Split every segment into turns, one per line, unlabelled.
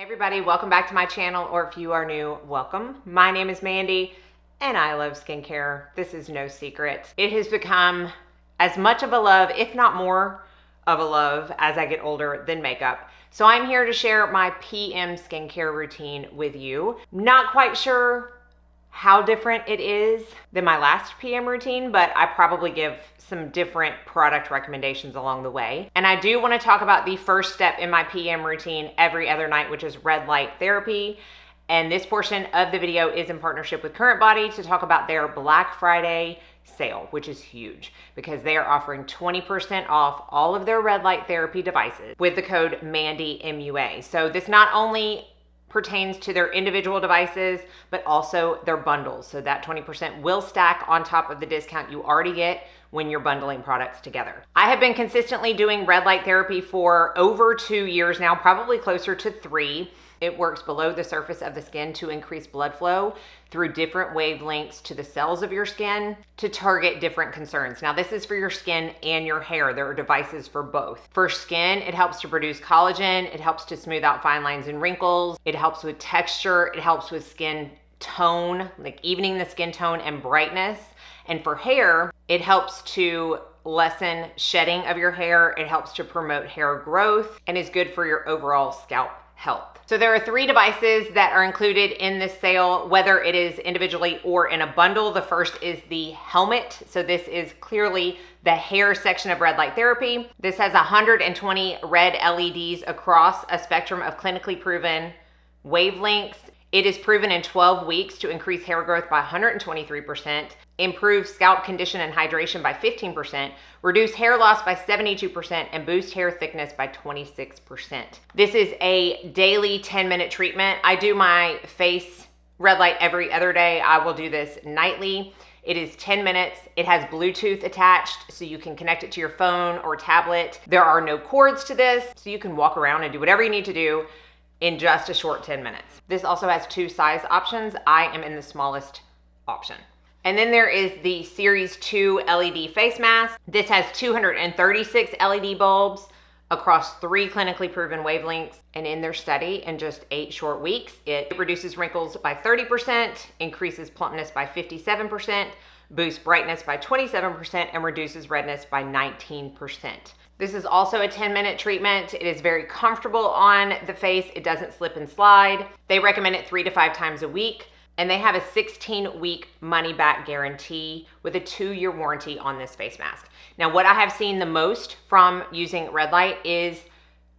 Everybody, welcome back to my channel, or if you are new, welcome. My name is Mandy and I love skincare. This is no secret. It has become as much of a love, if not more of a love, as I get older than makeup. So I'm here to share my PM skincare routine with you. Not quite sure how different it is than my last PM routine, but I probably give some different product recommendations along the way. And I do want to talk about the first step in my PM routine every other night, which is red light therapy. And this portion of the video is in partnership with Currentbody to talk about their Black Friday sale, which is huge because they are offering 20% off all of their red light therapy devices with the code MANDY MUA. So this not only pertains to their individual devices, but also their bundles. So that 20% will stack on top of the discount you already get when you're bundling products together. I have been consistently doing red light therapy for over 2 years now, probably closer to 3. It works below the surface of the skin to increase blood flow through different wavelengths to the cells of your skin to target different concerns. Now, this is for your skin and your hair. There are devices for both. For skin, it helps to produce collagen. It helps to smooth out fine lines and wrinkles. It helps with texture. It helps with skin tone, like evening the skin tone and brightness. And for hair, it helps to lessen shedding of your hair. It helps to promote hair growth and is good for your overall scalp health. So there are 3 devices that are included in this sale, whether it is individually or in a bundle. The first is the helmet. So this is clearly the hair section of red light therapy. This has 120 red LEDs across a spectrum of clinically proven wavelengths. It is proven in 12 weeks to increase hair growth by 123%, improve scalp condition and hydration by 15%, reduce hair loss by 72%, and boost hair thickness by 26%. This is a daily 10-minute treatment. I do my face red light every other day. I will do this nightly. It is 10 minutes. It has Bluetooth attached, so you can connect it to your phone or tablet. There are no cords to this, so you can walk around and do whatever you need to do in just a short 10 minutes. This also has 2 size options. I am in the smallest option. And then there is the Series 2 LED face mask. This has 236 LED bulbs across 3 clinically proven wavelengths. And in their study, in just 8 short weeks, it reduces wrinkles by 30%, increases plumpness by 57%, boosts brightness by 27%, and reduces redness by 19%. This is also a 10-minute treatment. It is very comfortable on the face. It doesn't slip and slide. They recommend it 3 to 5 times a week, and they have a 16-week money-back guarantee with a 2-year warranty on this face mask. Now, what I have seen the most from using red light is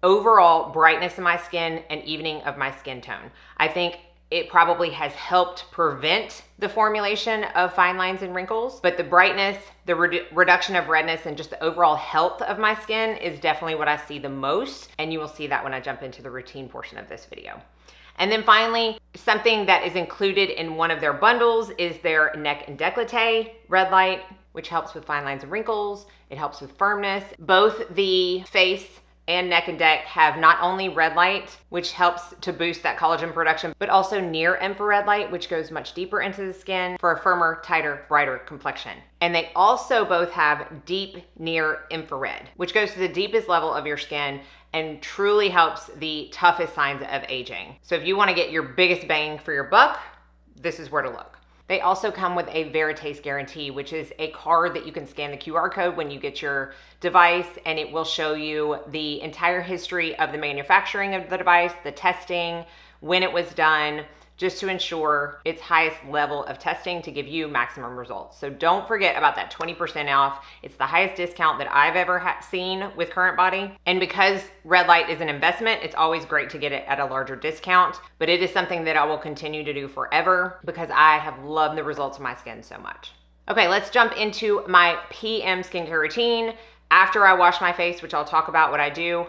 overall brightness in my skin and evening of my skin tone. I think it probably has helped prevent the formulation of fine lines and wrinkles, but the brightness, the reduction of redness, and just the overall health of my skin is definitely what I see the most, and you will see that when I jump into the routine portion of this video. And then finally, something that is included in one of their bundles is their neck and décolleté red light, which helps with fine lines and wrinkles. It helps with firmness. Both the face and neck and deck have not only red light, which helps to boost that collagen production, but also near infrared light, which goes much deeper into the skin for a firmer, tighter, brighter complexion. And they also both have deep near infrared, which goes to the deepest level of your skin and truly helps the toughest signs of aging. So if you want to get your biggest bang for your buck, this is where to look. They also come with a Veritace guarantee, which is a card that you can scan the QR code when you get your device, and it will show you the entire history of the manufacturing of the device, the testing, when it was done, just to ensure its highest level of testing to give you maximum results. So don't forget about that 20% off. It's the highest discount that I've ever seen with Currentbody. And because red light is an investment, it's always great to get it at a larger discount, but it is something that I will continue to do forever because I have loved the results of my skin so much. Okay, let's jump into my PM skincare routine. After I wash my face, which I'll talk about what I do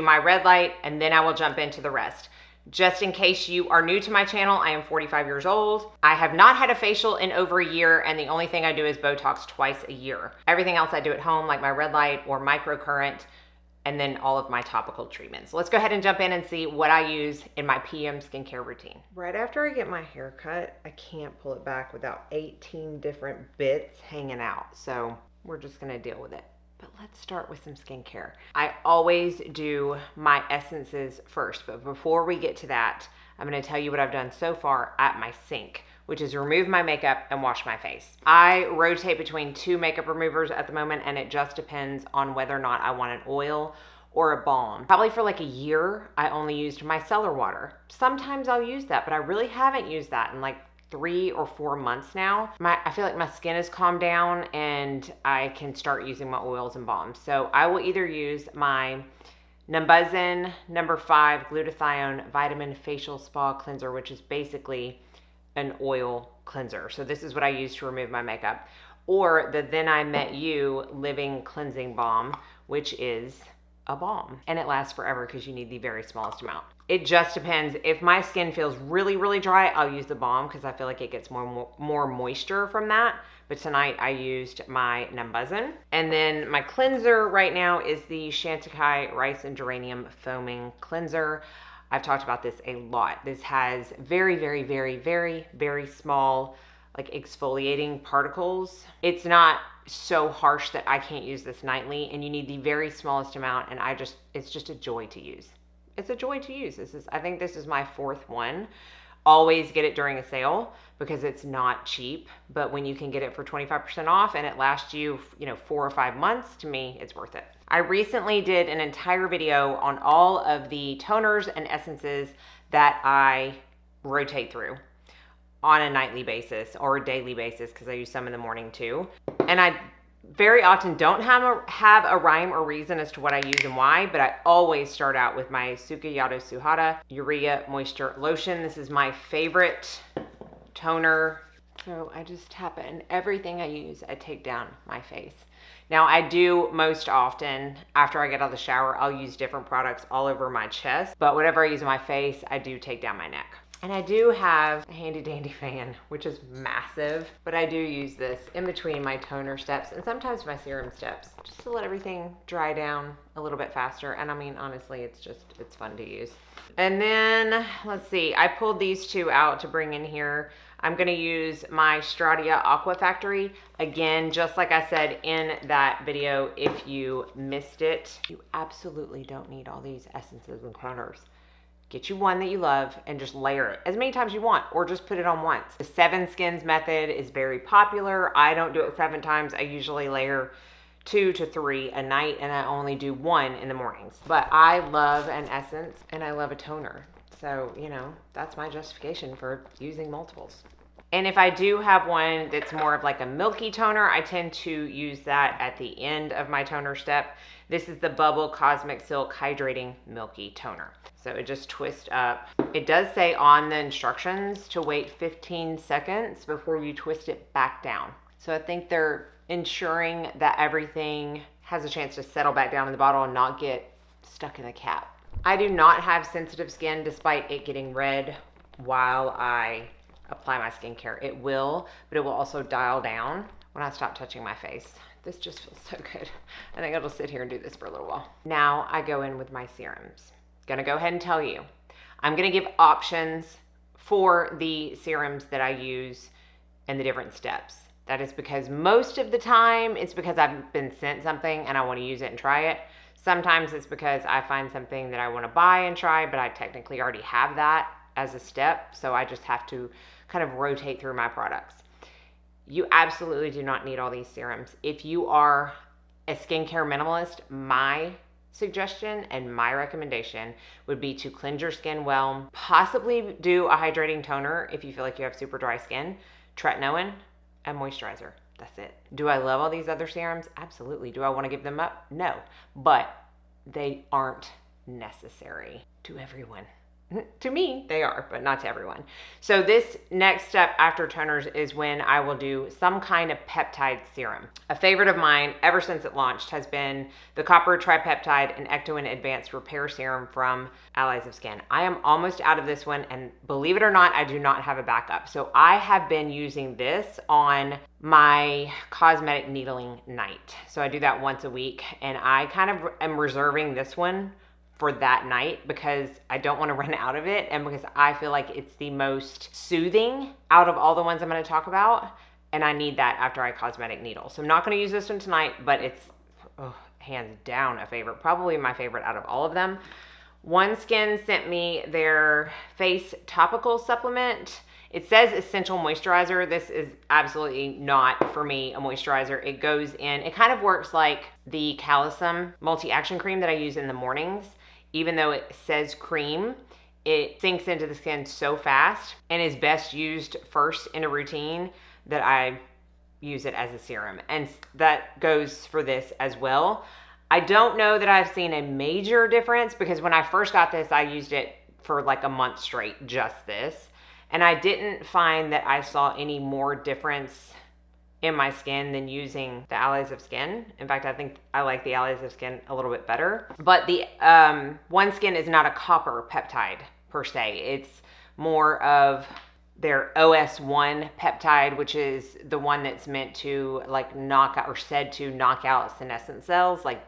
my red light, and then I will jump into the rest. Just in case you are new to my channel, I am 45 years old. I have not had a facial in over a year, and the only thing I do is Botox twice a year. Everything else I do at home, like my red light or microcurrent, and then all of my topical treatments. Let's go ahead and jump in and see what I use in my PM skincare routine. Right after I get my hair cut, I can't pull it back without 18 different bits hanging out. So we're just gonna deal with it. But let's start with some skincare. I always do my essences first, but before we get to that, I'm going to tell you what I've done so far at my sink, which is remove my makeup and wash my face. I rotate between 2 makeup removers at the moment, and it just depends on whether or not I want an oil or a balm. Probably for like a year, I only used micellar water. Sometimes I'll use that, but I really haven't used that in like 3 or 4 months now. I feel like my skin has calmed down and I can start using my oils and balms. So I will either use my Numbuzin No. 5 Glutathione Vitamin Facial Spa Cleanser, which is basically an oil cleanser. So this is what I use to remove my makeup. Or the Then I Met You Living Cleansing Balm, which is a balm. And it lasts forever because you need the very smallest amount. It just depends. If my skin feels really, really dry, I'll use the balm because I feel like it gets more moisture from that. But tonight I used my Numbuzin. And then my cleanser right now is the Chantecaille Rice and Geranium Foaming Cleanser. I've talked about this a lot. This has very, very, very, very, very small like exfoliating particles. It's not so harsh that I can't use this nightly, and you need the very smallest amount, and it's just a joy to use. It's a joy to use. I think this is my 4th one. Always get it during a sale because it's not cheap, but when you can get it for 25% off and it lasts you, 4 or 5 months, to me, it's worth it. I recently did an entire video on all of the toners and essences that I rotate through on a nightly basis or a daily basis because I use some in the morning too. And I very often don't have a rhyme or reason as to what I use and why, but I always start out with my Sukayato Suhada Urea Moisture Lotion. This is my favorite toner. So I just tap it, and everything I use, I take down my face. Now I do most often, after I get out of the shower, I'll use different products all over my chest, but whatever I use on my face, I do take down my neck. And I do have a handy dandy fan, which is massive, but I do use this in between my toner steps and sometimes my serum steps just to let everything dry down a little bit faster. And I mean, honestly, it's fun to use. And then let's see, I pulled these 2 out to bring in here. I'm going to use my Stratia Aqua Factory. Again, just like I said in that video, if you missed it, you absolutely don't need all these essences and toners. Get you one that you love and just layer it as many times as you want, or just put it on once. The 7 skins method is very popular. I don't do it 7 times. I usually layer 2 to 3 a night, and I only do 1 in the mornings. But I love an essence and I love a toner. So, that's my justification for using multiples. And if I do have one that's more of like a milky toner, I tend to use that at the end of my toner step. This is the Bubble Cosmic Silk Hydrating Milky Toner. So it just twists up. It does say on the instructions to wait 15 seconds before you twist it back down. So I think they're ensuring that everything has a chance to settle back down in the bottle and not get stuck in the cap. I do not have sensitive skin despite it getting red while I apply my skincare. It will, but it will also dial down when I stop touching my face. This just feels so good. I think I'll just sit here and do this for a little while. Now I go in with my serums. Gonna go ahead and tell you, I'm gonna give options for the serums that I use and the different steps. That is because most of the time it's because I've been sent something and I want to use it and try it. Sometimes it's because I find something that I want to buy and try, but I technically already have that as a step, so I just have to kind of rotate through my products. You absolutely do not need all these serums. If you are a skincare minimalist, my suggestion and my recommendation would be to cleanse your skin well, possibly do a hydrating toner if you feel like you have super dry skin, Tretinoin, and Moisturizer. That's it. Do I love all these other serums? Absolutely. Do I want to give them up? No, but they aren't necessary to everyone. To me, they are, but not to everyone. So this next step after toners is when I will do some kind of peptide serum. A favorite of mine ever since it launched has been the Copper Tripeptide and Ectoin Advanced Repair Serum from Allies of Skin. I am almost out of this one, and believe it or not, I do not have a backup. So I have been using this on my cosmetic needling night. So I do that once a week, and I kind of am reserving this one for that night because I don't want to run out of it, and because I feel like it's the most soothing out of all the ones I'm going to talk about, and I need that after I cosmetic needle. So I'm not going to use this one tonight, but it's hands down a favorite, probably my favorite out of all of them. OneSkin sent me their face topical supplement. It says essential moisturizer. This is absolutely not for me a moisturizer. It goes in, it kind of works like the Calisum multi-action cream that I use in the mornings. Even though it says cream, it sinks into the skin so fast and is best used first in a routine that I use it as a serum. And that goes for this as well. I don't know that I've seen a major difference because when I first got this, I used it for like a month straight, just this. And I didn't find that I saw any more difference in my skin than using the Allies of Skin. In fact, I think I like the Allies of Skin a little bit better. But the OneSkin is not a copper peptide per se. It's more of their OS1 peptide, which is the one that's meant to like knock out or said to knock out senescent cells, like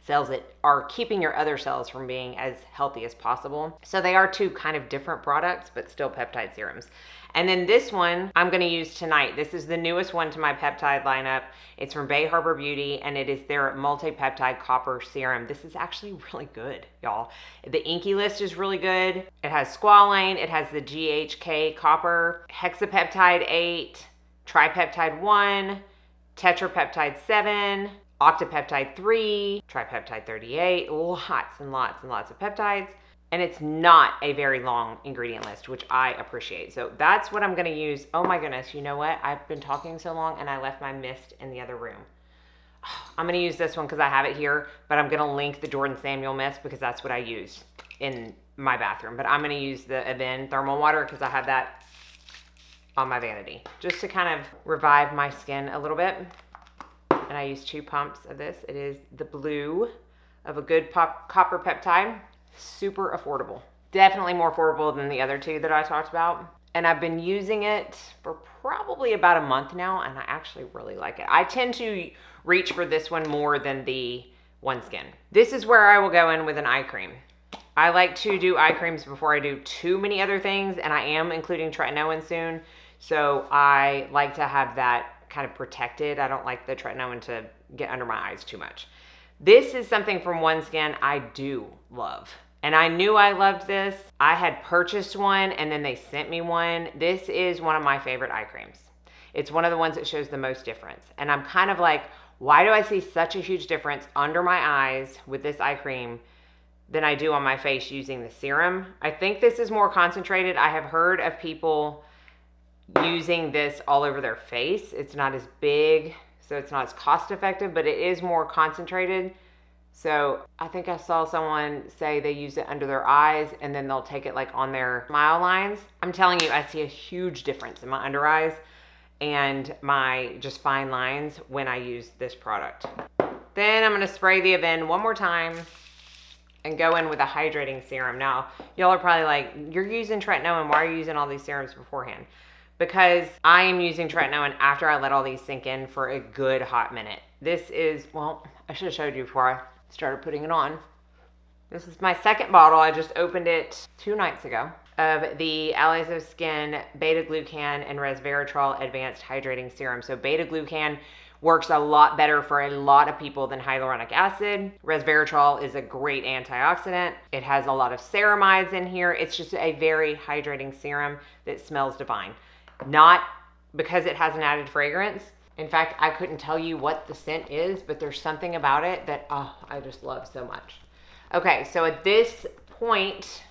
cells that are keeping your other cells from being as healthy as possible. So they are two kind of different products, but still peptide serums. And then this one I'm going to use tonight. This is the newest one to my peptide lineup. It's from Bay Harbor Beauty, and it is their multi-peptide copper serum. This is actually really good, y'all. The Inky List is really good. It has squalane, it has the GHK copper, hexapeptide 8, tripeptide 1, tetrapeptide 7, octapeptide 3, tripeptide 38, lots and lots and lots of peptides. And it's not a very long ingredient list, which I appreciate. So that's what I'm going to use. Oh my goodness, you know what? I've been talking so long and I left my mist in the other room. I'm going to use this one because I have it here, but I'm going to link the Jordan Samuel mist because that's what I use in my bathroom. But I'm going to use the Avon thermal water because I have that on my vanity just to kind of revive my skin a little bit. And I use 2 pumps of this. It is the blue of a good copper peptide. Super affordable. Definitely more affordable than the other 2 that I talked about. And I've been using it for probably about a month now, and I actually really like it. I tend to reach for this one more than the OneSkin. This is where I will go in with an eye cream. I like to do eye creams before I do too many other things, and I am including tretinoin soon, so I like to have that kind of protected. I don't like the tretinoin to get under my eyes too much. This is something from OneSkin I do love. And I knew I loved this. I had purchased one and then they sent me one. This is one of my favorite eye creams. It's one of the ones that shows the most difference. And I'm kind of like, why do I see such a huge difference under my eyes with this eye cream than I do on my face using the serum? I think this is more concentrated. I have heard of people using this all over their face. It's not as big, so it's not as cost effective, but it is more concentrated. So I think I saw someone say they use it under their eyes and then they'll take it like on their smile lines. I'm telling you, I see a huge difference in my under eyes and my just fine lines when I use this product. Then I'm gonna spray the Avon one more time and go in with a hydrating serum. Now, y'all are probably like, you're using tretinoin, why are you using all these serums beforehand? Because I am using tretinoin after I let all these sink in for a good hot minute. This is, well, I should have showed you before I started putting it on. This is my second bottle. I just opened it 2 nights ago of the Allies of Skin beta-glucan and resveratrol advanced hydrating serum. So beta-glucan works a lot better for a lot of people than hyaluronic acid. Resveratrol is a great antioxidant. It has a lot of ceramides in here. It's just a very hydrating serum that smells divine. Not because it has an added fragrance. In fact, I couldn't tell you what the scent is, but there's something about it that, oh, I just love so much. Okay, so at this point,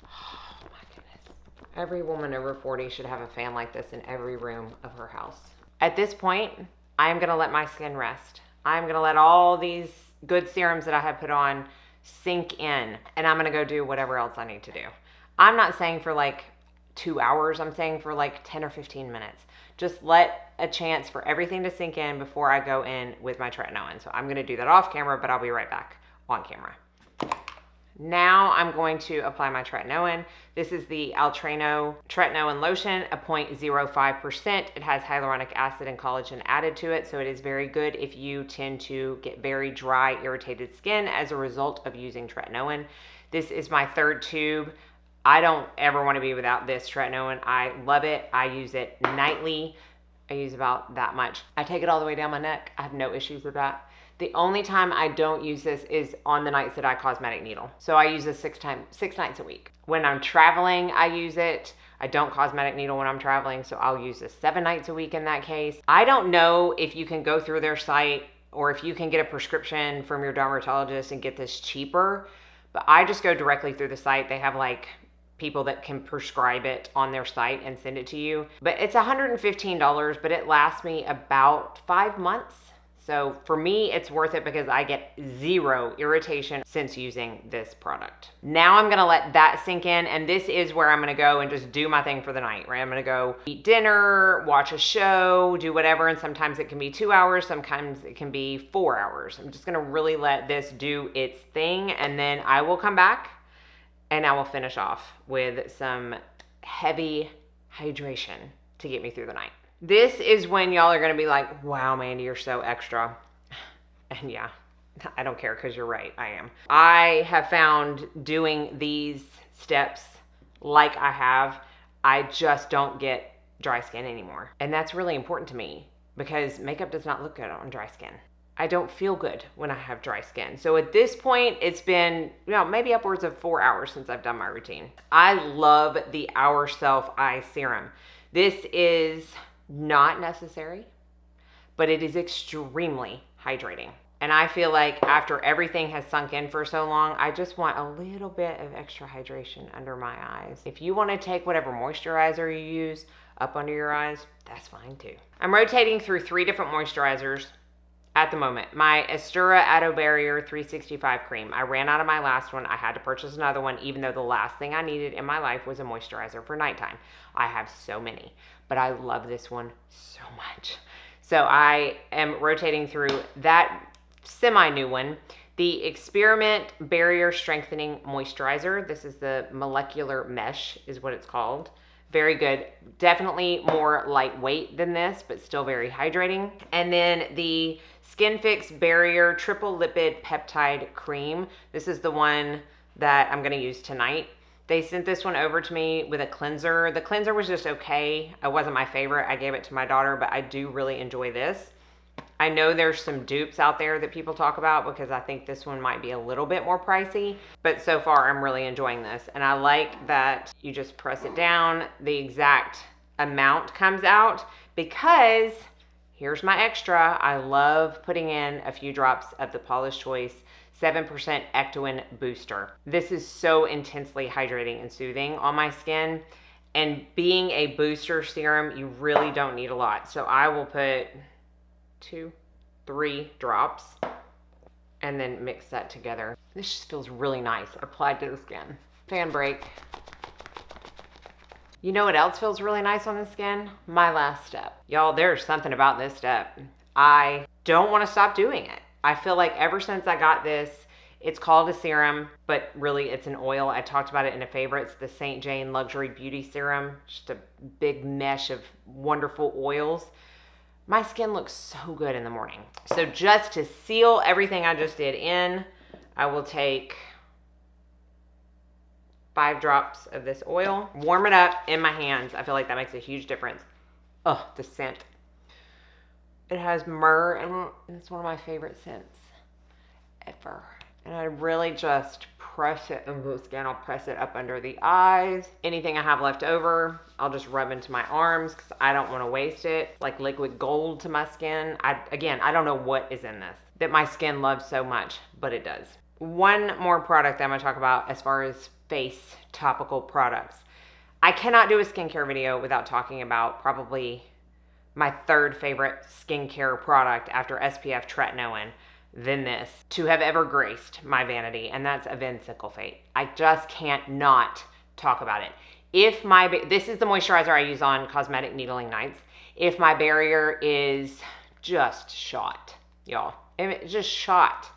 oh my goodness, every woman over 40 should have a fan like this in every room of her house. At this point, I'm gonna let my skin rest. I'm gonna let all these good serums that I have put on sink in, and I'm gonna go do whatever else I need to do. I'm not saying for like 2 hours, I'm saying for like 10 or 15 minutes. Just let a chance for everything to sink in before I go in with my tretinoin. So I'm gonna do that off camera, but I'll be right back on camera. Now I'm going to apply my tretinoin. This is the Altreno Tretinoin Lotion, a 0.05%. It has hyaluronic acid and collagen added to it, so it is very good if you tend to get very dry, irritated skin as a result of using tretinoin. This is my 3rd tube. I don't ever want to be without this tretinoin. I love it. I use it nightly. I use about that much. I take it all the way down my neck. I have no issues with that. The only time I don't use this is on the nights that I cosmetic needle. So I use this 6 nights a week. When I'm traveling, I use it. I don't cosmetic needle when I'm traveling, so I'll use this 7 nights a week in that case. I don't know if you can go through their site or if you can get a prescription from your dermatologist and get this cheaper, but I just go directly through the site. They have like people that can prescribe it on their site and send it to you. But it's $115, but it lasts me about 5 months. So for me, it's worth it because I get 0 irritation since using this product. Now I'm gonna let that sink in, and this is where I'm gonna go and just do my thing for the night, right? I'm gonna go eat dinner, watch a show, do whatever, and sometimes it can be 2 hours, sometimes it can be 4 hours. I'm just gonna really let this do its thing, and then I will come back and I will finish off with some heavy hydration to get me through the night. This is when y'all are going to be like, wow, Mandy, you're so extra. And yeah, I don't care because you're right, I am. I have found doing these steps like I just don't get dry skin anymore. And that's really important to me because makeup does not look good on dry skin. I don't feel good when I have dry skin. So at this point, it's been, maybe upwards of 4 hours since I've done my routine. I love the Our Self Eye Serum. This is not necessary, but it is extremely hydrating. And I feel like after everything has sunk in for so long, I just want a little bit of extra hydration under my eyes. If you want to take whatever moisturizer you use up under your eyes, that's fine too. I'm rotating through 3 different moisturizers at the moment. My Astura Ado Barrier 365 cream. I ran out of my last one. I had to purchase another one, even though the last thing I needed in my life was a moisturizer for nighttime. I have so many, but I love this one so much. So I am rotating through that semi-new one. The Experiment Barrier Strengthening Moisturizer. This is the Molecular Mesh is what it's called. Very good. Definitely more lightweight than this, but still very hydrating. And then the Skin Fix Barrier Triple Lipid Peptide Cream. This is the one that I'm going to use tonight. They sent this one over to me with a cleanser. The cleanser was just okay. It wasn't my favorite. I gave it to my daughter, but I do really enjoy this. I know there's some dupes out there that people talk about because I think this one might be a little bit more pricey, but so far I'm really enjoying this. And I like that you just press it down, the exact amount comes out, because here's my extra. I love putting in a few drops of the Paula's Choice 7% Ectoin Booster. This is so intensely hydrating and soothing on my skin. And being a booster serum, you really don't need a lot. So I will put 2, 3 drops and then mix that together. This just feels really nice applied to the skin. Fan break. You know what else feels really nice on the skin? My last step. Y'all, there's something about this step. I don't want to stop doing it. I feel like ever since I got this, it's called a serum, but really it's an oil. I talked about it in a favorites, the St. Jane Luxury Beauty Serum. Just a big mesh of wonderful oils. My skin looks so good in the morning. So just to seal everything I just did in, I will take 5 drops of this oil, warm it up in my hands. I feel like that makes a huge difference. Oh, the scent. It has myrrh and it's one of my favorite scents ever. And I really just press it into the skin. I'll press it up under the eyes. Anything I have left over, I'll just rub into my arms because I don't want to waste it. Like liquid gold to my skin. I don't know what is in this that my skin loves so much, but it does. One more product that I'm going to talk about as far as face topical products. I cannot do a skincare video without talking about probably my 3rd favorite skincare product after SPF Tretinoin than this to have ever graced my vanity, and that's Avène Sulfate. I just can't not talk about it. This is the moisturizer I use on cosmetic needling nights. If my barrier is just shot, y'all, if it's just shot,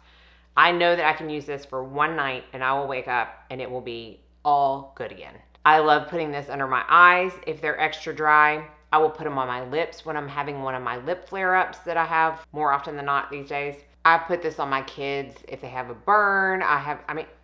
I know that I can use this for one night and I will wake up and it will be all good again. I love putting this under my eyes if they're extra dry. I will put them on my lips when I'm having one of my lip flare-ups that I have more often than not these days. I put this on my kids if they have a burn.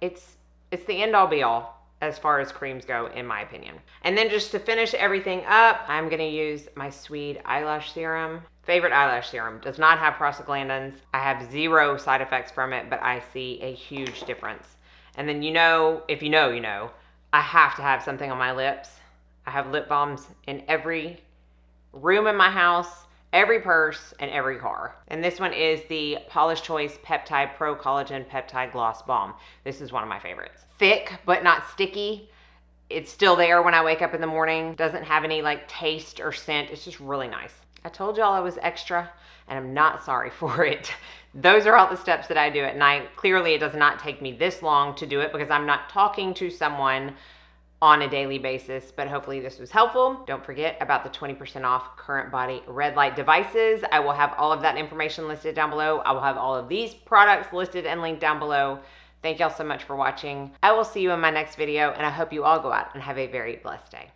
It's the end all be all as far as creams go, in my opinion. And then just to finish everything up, I'm gonna use my Swede eyelash serum. Favorite eyelash serum. Does not have prostaglandins. I have 0 side effects from it, but I see a huge difference. And then if you know, I have to have something on my lips. I have lip balms in every room in my house, every purse, and every car. And this one is the Paula's Choice Peptide Pro Collagen Peptide Gloss Balm. This is one of my favorites. Thick, but not sticky. It's still there when I wake up in the morning. Doesn't have any like taste or scent. It's just really nice. I told y'all I was extra, and I'm not sorry for it. Those are all the steps that I do at night. Clearly, it does not take me this long to do it because I'm not talking to someone on a daily basis, but hopefully this was helpful. Don't forget about the 20% off Currentbody red light devices. I will have all of that information listed down below. I will have all of these products listed and linked down below. Thank y'all so much for watching. I will see you in my next video, and I hope you all go out and have a very blessed day.